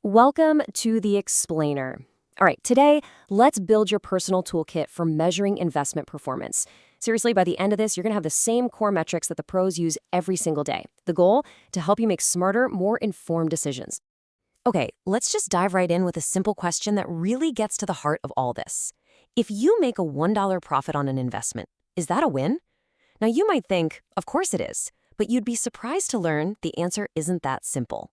Welcome to the Explainer. All right, today, let's build your personal toolkit for measuring investment performance. Seriously, by the end of this, you're going to have the same core metrics that the pros use every single day. The goal? To help you make smarter, more informed decisions. Okay, let's just dive right in with a simple question that really gets to the heart of all this. If you make a $1 profit on an investment, is that a win? Now, you might think, of course it is, but you'd be surprised to learn the answer isn't that simple.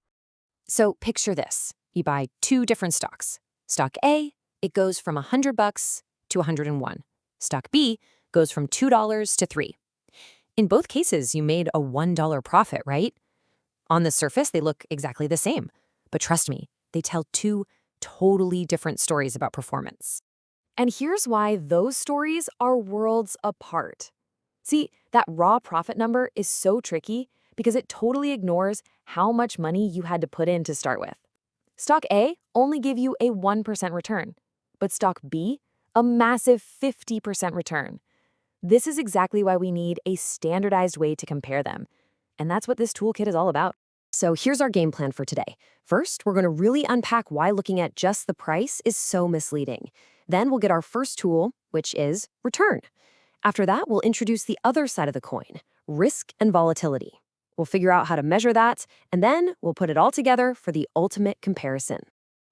So picture this. You buy two different stocks. Stock A, it goes from $100 to $101. Stock B goes from $2 to $3. In both cases, you made a $1 profit, right? On the surface, they look exactly the same. But trust me, they tell two totally different stories about performance. And here's why those stories are worlds apart. See, that raw profit number is so tricky because it totally ignores how much money you had to put in to start with. Stock A only gave you a 1% return, but stock B, a massive 50% return. This is exactly why we need a standardized way to compare them. And that's what this toolkit is all about. So here's our game plan for today. First, we're going to really unpack why looking at just the price is so misleading. Then we'll get our first tool, which is return. After that, we'll introduce the other side of the coin, risk and volatility. We'll figure out how to measure that, and then we'll put it all together for the ultimate comparison.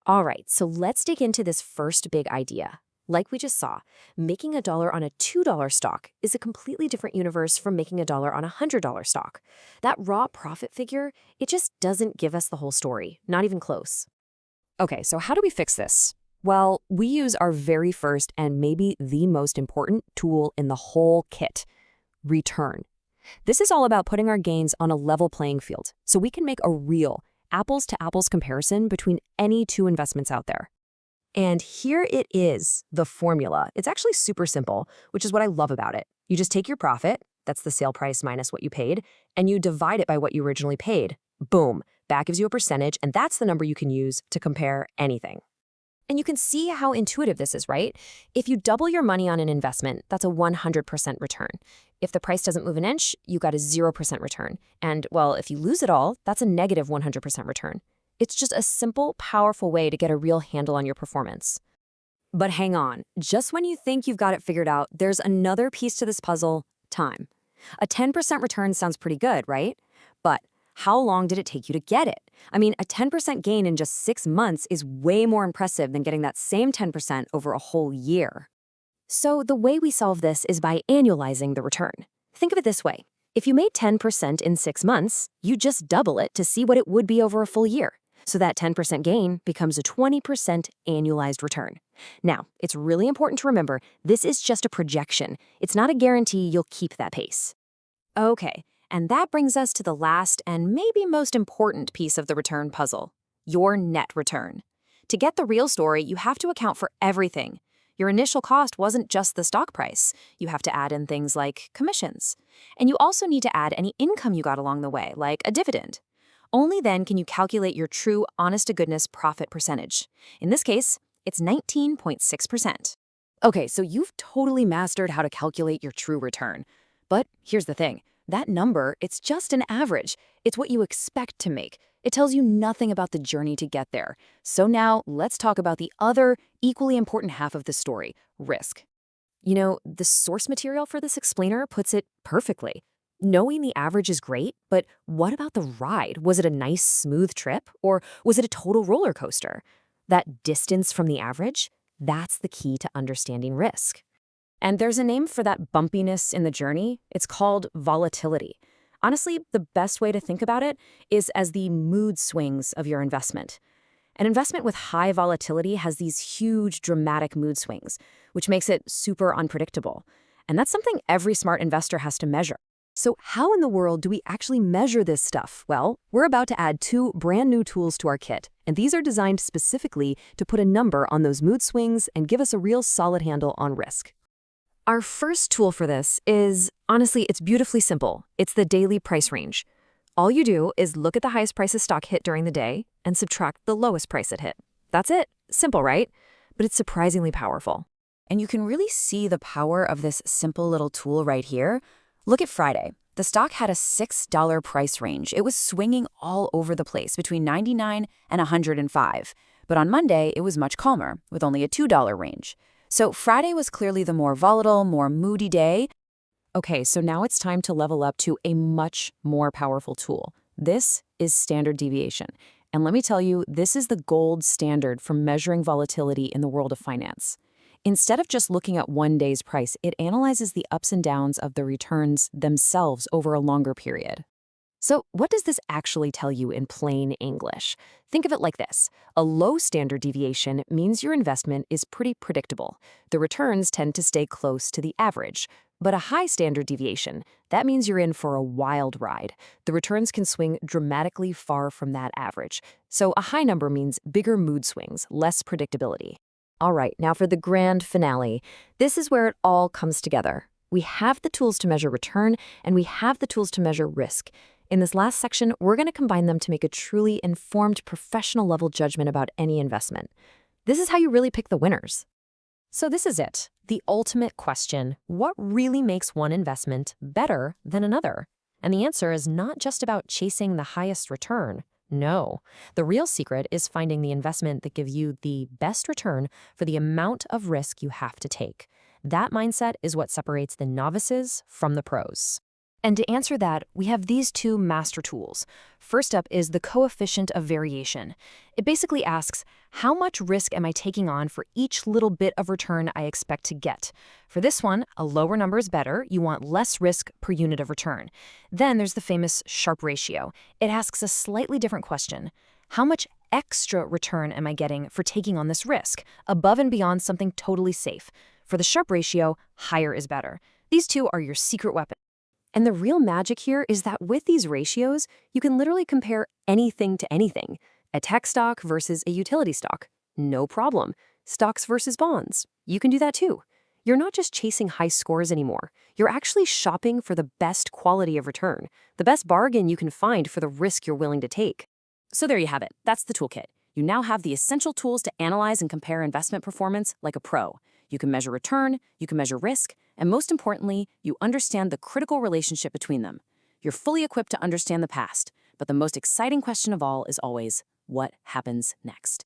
All right, so let's dig into this first big idea. Like we just saw, making a dollar on a $2 stock is a completely different universe from making a dollar on a $100 stock. That raw profit figure, it just doesn't give us the whole story, not even close. Okay, so how do we fix this? Well, we use our very first and maybe the most important tool in the whole kit, return. This is all about putting our gains on a level playing field, so we can make a real apples-to-apples comparison between any two investments out there. And here it is, the formula. It's actually super simple, which is what I love about it. You just take your profit, that's the sale price minus what you paid, and you divide it by what you originally paid. Boom, that gives you a percentage, and that's the number you can use to compare anything. And you can see how intuitive this is, right? If you double your money on an investment, that's a 100% return. If the price doesn't move an inch, you got a 0% return. And, well, if you lose it all, that's a negative 100% return. It's just a simple, powerful way to get a real handle on your performance. But hang on, just when you think you've got it figured out, there's another piece to this puzzle, time. A 10% return sounds pretty good, right? But how long did it take you to get it? I mean, a 10% gain in just 6 months is way more impressive than getting that same 10% over a whole year. So the way we solve this is by annualizing the return. Think of it this way. If you made 10% in 6 months, you just double it to see what it would be over a full year. So that 10% gain becomes a 20% annualized return. Now, it's really important to remember, this is just a projection. It's not a guarantee you'll keep that pace. Okay. And that brings us to the last and maybe most important piece of the return puzzle, your net return. To get the real story, you have to account for everything. Your initial cost wasn't just the stock price. You have to add in things like commissions. And you also need to add any income you got along the way, like a dividend. Only then can you calculate your true honest-to-goodness profit percentage. In this case, it's 19.6%. Okay, so you've totally mastered how to calculate your true return. But here's the thing. That number, it's just an average. It's what you expect to make. It tells you nothing about the journey to get there. So now, let's talk about the other, equally important half of the story, risk. You know, the source material for this explainer puts it perfectly. Knowing the average is great, but what about the ride? Was it a nice, smooth trip, or was it a total roller coaster? That distance from the average, that's the key to understanding risk. And there's a name for that bumpiness in the journey. It's called volatility. Honestly, the best way to think about it is as the mood swings of your investment. An investment with high volatility has these huge, dramatic mood swings, which makes it super unpredictable. And that's something every smart investor has to measure. So how in the world do we actually measure this stuff? Well, we're about to add 2 brand new tools to our kit, and these are designed specifically to put a number on those mood swings and give us a real solid handle on risk. Our first tool for this is, honestly, it's beautifully simple. It's the daily price range. All you do is look at the highest price a stock hit during the day and subtract the lowest price it hit. That's it. Simple, right? But it's surprisingly powerful. And you can really see the power of this simple little tool right here. Look at Friday. The stock had a $6 price range. It was swinging all over the place between 99 and 105. But on Monday, it was much calmer, with only a $2 range. So Friday was clearly the more volatile, more moody day. Okay, so now it's time to level up to a much more powerful tool. This is standard deviation. And let me tell you, this is the gold standard for measuring volatility in the world of finance. Instead of just looking at one day's price, it analyzes the ups and downs of the returns themselves over a longer period. So what does this actually tell you in plain English? Think of it like this. A low standard deviation means your investment is pretty predictable. The returns tend to stay close to the average. But a high standard deviation, that means you're in for a wild ride. The returns can swing dramatically far from that average. So a high number means bigger mood swings, less predictability. All right, now for the grand finale. This is where it all comes together. We have the tools to measure return, and we have the tools to measure risk. In this last section, we're going to combine them to make a truly informed professional-level judgment about any investment. This is how you really pick the winners. So this is it, the ultimate question. What really makes one investment better than another? And the answer is not just about chasing the highest return. No, the real secret is finding the investment that gives you the best return for the amount of risk you have to take. That mindset is what separates the novices from the pros. And to answer that, we have these two master tools. First up is the coefficient of variation. It basically asks, how much risk am I taking on for each little bit of return I expect to get? For this one, a lower number is better. You want less risk per unit of return. Then there's the famous Sharpe ratio. It asks a slightly different question. How much extra return am I getting for taking on this risk, above and beyond something totally safe? For the Sharpe ratio, higher is better. These two are your secret weapon. And the real magic here is that with these ratios, you can literally compare anything to anything. A tech stock versus a utility stock, no problem. Stocks versus bonds, you can do that too. You're not just chasing high scores anymore. You're actually shopping for the best quality of return, the best bargain you can find for the risk you're willing to take. So there you have it. That's the toolkit. You now have the essential tools to analyze and compare investment performance like a pro. You can measure return, you can measure risk, and most importantly, you understand the critical relationship between them. You're fully equipped to understand the past, but the most exciting question of all is always, what happens next?